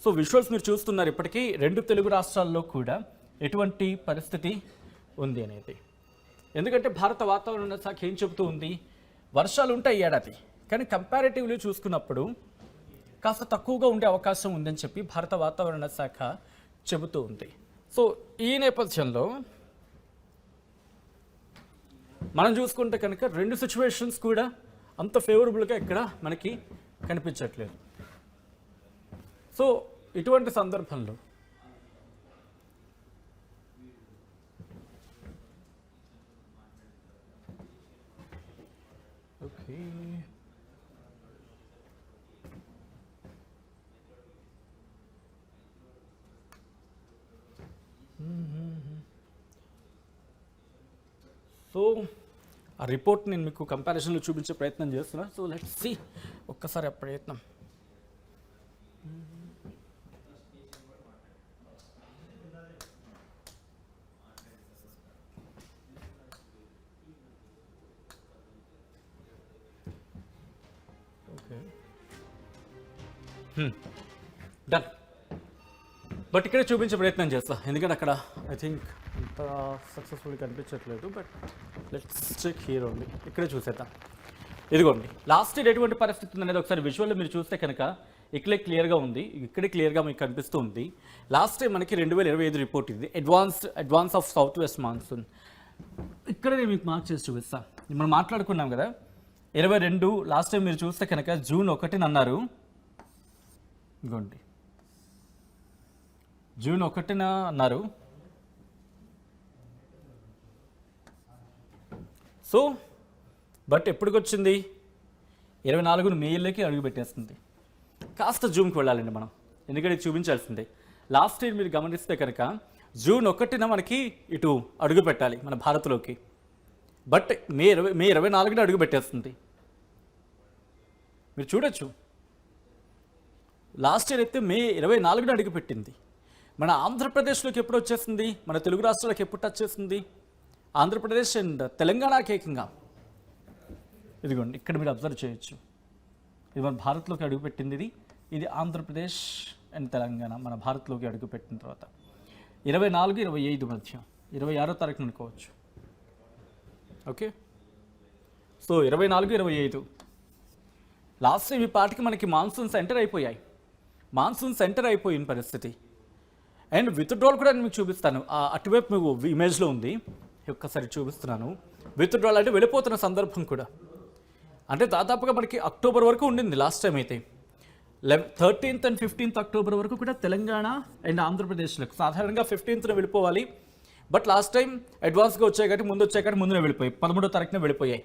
So visuals మీరు చూస్తున్నారు ఇప్పటికీ 2 తెలుగు రాష్ట్రాల్లో కూడా ఎటువంటి పరిస్థితి ఉంది అనేది. ఎందుకంటే భారత వాతావరణ శాఖ ఏం చెబుతూ ఉంది, వర్షాలు ఉంటాయి ఏడాది, కానీ కంపారిటివ్లీ చూసుకున్నప్పుడు కాస్త తక్కువగా ఉండే అవకాశం ఉందని చెప్పి భారత వాతావరణ శాఖ చెబుతూ ఉంది. సో ఈ నేపథ్యంలో మనం చూసుకుంటే కనుక 2 సిచ్యువేషన్స్ కూడా అంత ఫేవరబుల్గా ఇక్కడ మనకి కనిపించట్లేదు. సో ఇటువంటి సందర్భంలో ఓకే సో ఆ రిపోర్ట్ నేను మీకు కంపారిజన్లో చూపించే ప్రయత్నం చేస్తున్నా. సో లెట్స్ సీ ఒక్కసారి ఆ ప్రయత్నం. Okay done. బట్ ఇక్కడే చూపించే ప్రయత్నం చేస్తా, ఎందుకంటే అక్కడ ఐ థింక్ అంత సక్సెస్ఫుల్గా కనిపించట్లేదు. But let's check here only. ఇక్కడే చూసేద్దాం. ఇదిగోండి లాస్ట్ ఇయర్ ఎటువంటి పరిస్థితి ఉందనేది ఒకసారి విజువల్లో మీరు చూస్తే కనుక ఇక్కడే క్లియర్గా ఉంది, ఇక్కడే క్లియర్గా మీకు కనిపిస్తూ ఉంది. లాస్ట్ టైం మనకి 2025 రిపోర్ట్ ఇది, advance of south west monsoon. ఇక్కడ నేను మీకు మార్క్ చేసి చూపిస్తాను. మనం మాట్లాడుకున్నాం కదా 22, లాస్ట్ టైం మీరు చూస్తే కనుక జూన్ 1 అన్నారు. ఇదిగోండి జూన్ 1 అన్నారు. సో బట్ ఎప్పటికొచ్చింది 24 మేలోకి అడుగు పెట్టేస్తుంది. కాస్త జూమ్కి వెళ్ళాలండి మనం, ఎందుకంటే చూపించాల్సిందే. లాస్ట్ ఇయర్ మీరు గమనిస్తే కనుక జూన్ 1 మనకి ఇటు అడుగు పెట్టాలి మన భారత్లోకి, బట్ మే 24 అడుగు పెట్టేస్తుంది. మీరు చూడొచ్చు లాస్ట్ ఇయర్ అయితే మే 24 అడుగు పెట్టింది. మన ఆంధ్రప్రదేశ్లోకి ఎప్పుడు వచ్చేసింది, మన తెలుగు రాష్ట్రాలకు ఎప్పుడు టచ్ చేసింది, ఆంధ్రప్రదేశ్ అండ్ తెలంగాణకి ఏకంగా. ఇదిగోండి ఇక్కడ మీరు అబ్జర్వ్ చేయొచ్చు, ఇది మన భారత్లోకి అడుగుపెట్టింది. ఇది ఆంధ్రప్రదేశ్ అండ్ తెలంగాణ మన భారత్లోకి అడుగుపెట్టిన తర్వాత 24-25 మధ్య 26వ తారీఖున అనుకోవచ్చు. ఓకే సో 24-25 లాస్ట్ టైం ఈ పాటికి మనకి మాన్సూన్ సెంటర్ అయిపోయాయి. మాన్సూన్ సెంటర్ అయిపోయిన పరిస్థితి. అండ్ విత్డ్రాల్ కూడా నేను మీకు చూపిస్తాను, అటువైపు మీకు ఇమేజ్లో ఉంది, ఒక్కసారి చూపిస్తున్నాను. విత్డ్రాల్ అంటే వెళ్ళిపోతున్న సందర్భం కూడా, అంటే దాదాపుగా మనకి అక్టోబర్ వరకు ఉండింది లాస్ట్ టైం అయితే. 13th and 15th అక్టోబర్ వరకు కూడా తెలంగాణ అండ్ ఆంధ్రప్రదేశ్లకు సాధారణంగా 15th వెళ్ళిపోవాలి. బట్ లాస్ట్ టైం అడ్వాన్స్గా వచ్చాయి కాబట్టి ముందునే వెళ్ళిపోయాయి, 13వ తారీఖున వెళ్ళిపోయాయి.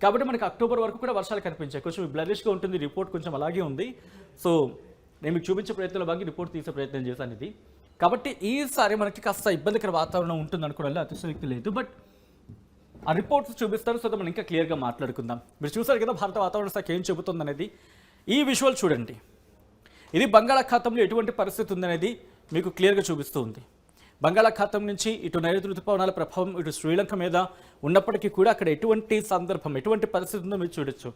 కాబట్టి మనకి అక్టోబర్ వరకు కూడా వర్షాలు కనిపించాయి. కొంచెం బ్లరిష్గా ఉంటుంది రిపోర్ట్, కొంచెం అలాగే ఉంది. సో నేను మీకు చూపించే ప్రయత్నంలో బాగా రిపోర్ట్ తీసే ప్రయత్నం చేశాను ఇది. కాబట్టి ఈసారి మనకి కాస్త ఇబ్బందికర వాతావరణం ఉంటుంది అనుకోవడంలో అతిశయోక్తి లేదు. బట్ ఆ రిపోర్ట్స్ చూపిస్తారు, సో మనం ఇంకా క్లియర్గా మాట్లాడుకుందాం. మీరు చూసారు కదా భారత వాతావరణ శాఖ ఏం చెబుతుంది అనేది. ఈ విజువల్ చూడండి, ఇది బంగాళాఖాతంలో ఎటువంటి పరిస్థితి ఉందనేది మీకు క్లియర్గా చూపిస్తూ ఉంది. బంగాళాఖాతం నుంచి ఇటు నైరుతి ఋతుపవనాల ప్రభావం ఇటు శ్రీలంక మీద ఉన్నప్పటికీ కూడా అక్కడ ఎటువంటి సందర్భం, ఎటువంటి పరిస్థితి ఉందో మీరు చూడొచ్చు.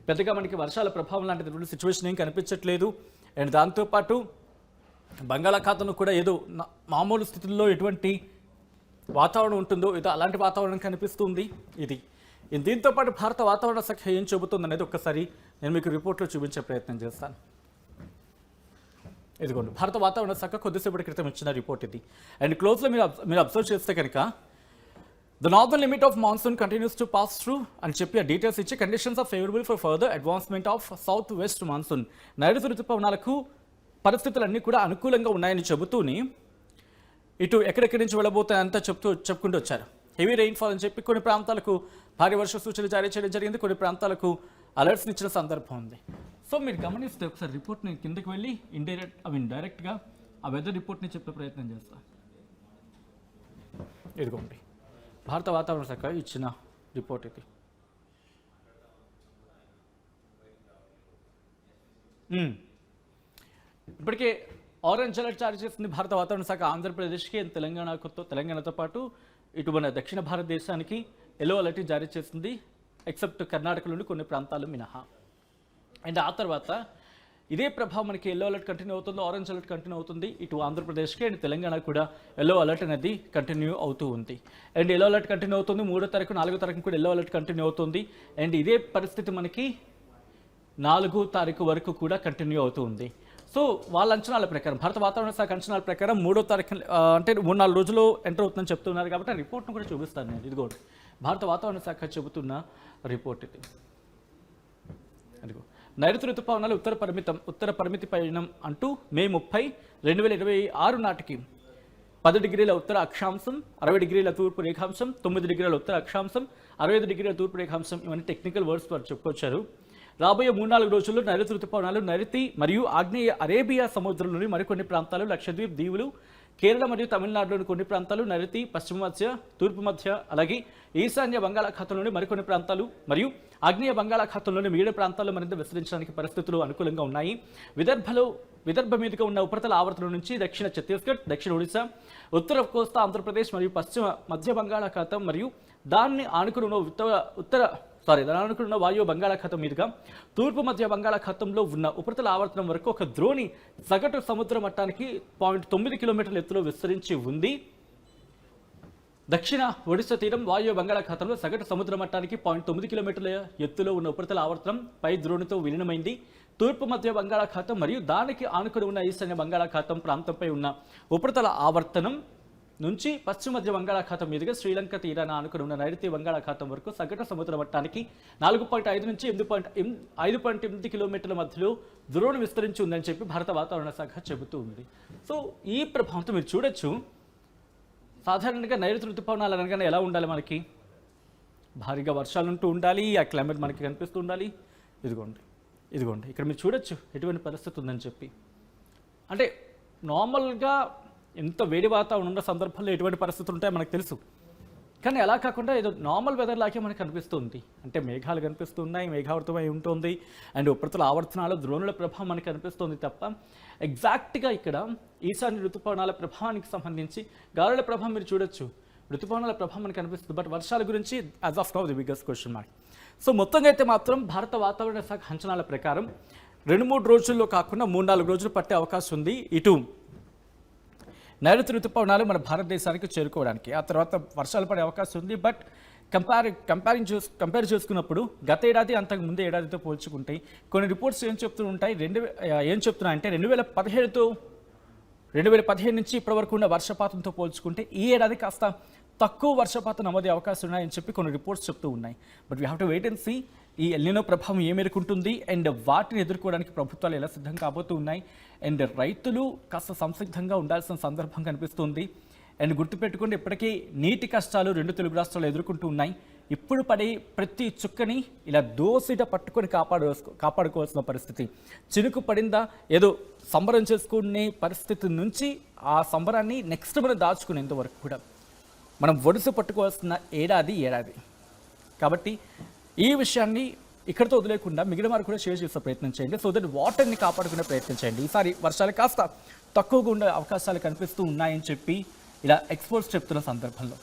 పెద్దగా మనకి వర్షాల ప్రభావం లాంటి సిచ్యువేషన్ ఏం కనిపించట్లేదు. అండ్ దాంతోపాటు బంగాళాఖాతంలో కూడా ఏదో మామూలు స్థితుల్లో ఎటువంటి వాతావరణం ఉంటుందో ఏదో అలాంటి వాతావరణం కనిపిస్తుంది. ఇది దీంతోపాటు భారత వాతావరణ శాఖ ఏం చెబుతుంది అనేది ఒక్కసారి నేను మీకు రిపోర్ట్లో చూపించే ప్రయత్నం చేస్తాను. ఇదిగోండి భారత వాతావరణ శాఖ కొద్దిసేపటి క్రితం ఇచ్చిన రిపోర్ట్ ఇది. అండ్ క్లోజ్లో మీరు అబ్జర్వ్ చేస్తే కనుక the northern limit of monsoon continues to pass through అని చెప్పి ఆ డీటెయిల్స్ ఇచ్చి conditions are favourable for further advancement of south west monsoon. నైరుతి ఋతుపవనాలకు పరిస్థితులన్నీ కూడా అనుకూలంగా ఉన్నాయని చెబుతూని ఇటు ఎక్కడెక్కడి నుంచి వెళ్ళబోతాయంతా చెప్పుకుంటూ వచ్చారు. హెవీ రెయిన్ఫాల్ అని చెప్పి కొన్ని ప్రాంతాలకు భారీ వర్ష సూచనలు జారీ చేయడం జరిగింది, కొన్ని ప్రాంతాలకు అలర్ట్స్ని ఇచ్చిన సందర్భం ఉంది. సో మీరు గమనిస్తే ఒకసారి రిపోర్ట్ని కిందకి వెళ్ళి డైరెక్ట్గా ఆ వెదర్ రిపోర్ట్ని చెప్పే ప్రయత్నం చేస్తాను. ఇదిగోండి భారత వాతావరణ శాఖ ఇచ్చిన రిపోర్ట్ ఇది. ఇప్పటికే ఆరెంజ్ అలర్ట్ జారీ చేస్తుంది భారత వాతావరణ శాఖ ఆంధ్రప్రదేశ్కి, తెలంగాణతో పాటు ఇటు మన దక్షిణ భారతదేశానికి ఎల్లో అలర్ట్ జారీ చేస్తుంది, ఎక్సెప్ట్ కర్ణాటకలోని కొన్ని ప్రాంతాలు మినహా. అండ్ ఆ తర్వాత ఇదే ప్రభావం మనకి ఎల్లో అలర్ట్ కంటిన్యూ అవుతుంది, ఆరెంజ్ అలర్ట్ కంటిన్యూ అవుతుంది. ఇటు ఆంధ్రప్రదేశ్కి అండ్ తెలంగాణ కూడా ఎల్లో అలర్ట్ అనేది కంటిన్యూ అవుతూ ఉంది. అండ్ ఎల్లో అలర్ట్ కంటిన్యూ అవుతుంది 3వ తారీఖు 4వ తారీఖు కూడా ఎల్లో అలర్ట్ కంటిన్యూ అవుతుంది. అండ్ ఇదే పరిస్థితి మనకి 4వ తారీఖు వరకు కూడా కంటిన్యూ అవుతూ ఉంది. సో వాళ్ళ అంచనాల ప్రకారం, భారత వాతావరణ శాఖ అంచనాల ప్రకారం 3వ తారీఖు అంటే 3-4 రోజుల్లో ఎంటర్ అవుతుందని చెప్తున్నారు. కాబట్టి ఆ రిపోర్ట్ను కూడా చూపిస్తాను నేను. ఇదిగోండి భారత వాతావరణ శాఖ చెబుతున్న రిపోర్ట్ ఇది. అదిగో నైరుతి ఋతుపవనాలు ఉత్తర పరిమితి పయనం అంటూ మే 30, 2026 నాటికి 10 డిగ్రీల ఉత్తర అక్షాంశం, 60 డిగ్రీల తూర్పు రేఖాంశం, 9 డిగ్రీల ఉత్తర అక్షాంశం, 65 డిగ్రీల తూర్పు రేఖాంశం, ఇవన్నీ టెక్నికల్ వర్డ్స్ వారు చెప్పుకొచ్చారు. రాబోయే 3-4 రోజుల్లో నైరుతి ఋతుపవనాలు నైరుతి మరియు ఆగ్నేయ అరేబియా సముద్రంలోని మరికొన్ని ప్రాంతాలు, లక్షద్వీప్ దీవులు, కేరళ మరియు తమిళనాడులోని కొన్ని ప్రాంతాలు, నైరుతి పశ్చిమ మధ్య, తూర్పు మధ్య, అలాగే ఈశాన్య బంగాళాఖాతంలోని మరికొన్ని ప్రాంతాలు మరియు ఆగ్నేయ బంగాళాఖాతంలోని మిగిలిన ప్రాంతాల్లో మరింత విస్తరించడానికి పరిస్థితులు అనుకూలంగా ఉన్నాయి. విదర్భ మీదుగా ఉన్న ఉపరితల ఆవర్తనం నుంచి దక్షిణ ఛత్తీస్గఢ్, దక్షిణ ఒడిశా, ఉత్తర కోస్తా ఆంధ్రప్రదేశ్ మరియు పశ్చిమ మధ్య బంగాళాఖాతం మరియు దాన్ని ఆనుకుని ఉన్న వాయువ్య బంగాళాఖాతం మీదుగా తూర్పు మధ్య బంగాళాఖాతంలో ఉన్న ఉపరితల ఆవర్తనం వరకు ఒక ద్రోణి సగటు సముద్ర మట్టానికి 0.9 కిలోమీటర్ల ఎత్తులో విస్తరించి ఉంది. దక్షిణ ఒడిశా తీరం వాయువ్య బంగాళాఖాతంలో సగటు సముద్ర మట్టానికి 0.9 కిలోమీటర్ల ఎత్తులో ఉన్న ఉపరితల ఆవర్తనం పై ద్రోణితో విలీనమైంది. తూర్పు మధ్య బంగాళాఖాతం మరియు దానికి ఆనుకుని ఉన్న ఈశాన్య బంగాళాఖాతం ప్రాంతంపై ఉన్న ఉపరితల ఆవర్తనం నుంచి పశ్చిమ మధ్య బంగాళాఖాతం మీదుగా శ్రీలంక తీరాన ఆనుకుని ఉన్న నైరుతి బంగాళాఖాతం వరకు సగటు సముద్ర మట్టానికి 4.5 నుంచి 8.8 కిలోమీటర్ల మధ్యలో ద్రోణి విస్తరించి ఉందని చెప్పి భారత వాతావరణ శాఖ చెబుతూ ఉంది. సో ఈ ప్రభావంతో మీరు చూడొచ్చు, సాధారణంగా నైరుతి ఋతుపవనాలు అనగానే ఎలా ఉండాలి, మనకి భారీగా వర్షాలు ఉంటూ ఉండాలి, ఆ క్లైమేట్ మనకి కనిపిస్తూ ఉండాలి. ఇదిగోండి ఇక్కడ మీరు చూడొచ్చు ఎటువంటి పరిస్థితి ఉందని చెప్పి. అంటే నార్మల్గా ఎంత వేడి వాతావరణం ఉన్న సందర్భంలో ఎటువంటి పరిస్థితులు ఉంటాయో మనకు తెలుసు, కానీ అలా కాకుండా ఏదో నార్మల్ వెదర్ లాగే మనకు కనిపిస్తుంది. అంటే మేఘాలు కనిపిస్తున్నాయి, మేఘావృతమై ఉంటుంది, అండ్ ఉపరితల ఆవర్తనాలు ద్రోణుల ప్రభావం మనకు కనిపిస్తుంది తప్ప ఎగ్జాక్ట్గా ఇక్కడ ఈశాన్య ఋతుపవనాల ప్రభావానికి సంబంధించి గాలుల ప్రభావం మీరు చూడొచ్చు, ఋతుపవనాల ప్రభావం మనకు కనిపిస్తుంది. బట్ వర్షాల గురించి as of now the biggest question mark. So మొత్తంగా అయితే మాత్రం భారత వాతావరణ శాఖ అంచనాల ప్రకారం 2-3 రోజుల్లో కాకుండా 3-4 రోజులు పట్టే అవకాశం ఉంది ఇటు నైరుతి ఋతుపవనాలు మన భారతదేశానికి చేరుకోవడానికి. ఆ తర్వాత వర్షాలు పడే అవకాశం ఉంది. బట్ కంపేర్ చేసుకున్నప్పుడు గత ఏడాది అంతకు ముందు ఏడాదితో పోల్చుకుంటే కొన్ని రిపోర్ట్స్ ఏం చెప్తున్నాయంటే 2015 నుంచి ఇప్పటివరకు ఉన్న వర్షపాతంతో పోల్చుకుంటే ఈ ఏడాది కాస్త తక్కువ వర్షపాతం నమోదే అవకాశం ఉన్నాయని చెప్పి కొన్ని రిపోర్ట్స్ చెప్తూ ఉన్నాయి. But we have to wait and see ఈ ఎల్నినో ప్రభావం ఏ మేరకు ఉంటుంది అండ్ వాటిని ఎదుర్కోవడానికి ప్రభుత్వాలు ఎలా సిద్ధం కాబోతూ ఉన్నాయి అండ్ రైతులు కాస్త సంసిద్ధంగా ఉండాల్సిన సందర్భం కనిపిస్తుంది. అండ్ గుర్తుపెట్టుకోండి, ఇప్పటికీ నీటి కష్టాలు 2 తెలుగు రాష్ట్రాలు ఎదుర్కొంటూ ఉన్నాయి. ఇప్పుడు పడే ప్రతి చుక్కని ఇలా దోసిట పట్టుకొని కాపాడుకోవాల్సిన పరిస్థితి. చినుకు పడిందా ఏదో సంబరం చేసుకునే పరిస్థితి నుంచి ఆ సంబరాన్ని నెక్స్ట్ మనం దాచుకునేంతవరకు కూడా మనం ఒడిసి పట్టుకోవాల్సిన ఏడాది. కాబట్టి ఈ విషయాన్ని ఇక్కడితో వదిలేకుండా మిగిలిన వారు కూడా షేర్ చేసే ప్రయత్నం చేయండి. సో దట్ వాటర్ని కాపాడుకునే ప్రయత్నం చేయండి. ఈసారి వర్షాలు కాస్త తక్కువగా ఉండే అవకాశాలు కనిపిస్తూ ఉన్నాయని చెప్పి ఇలా ఎక్స్పర్ట్స్ చెప్తున్న సందర్భంలో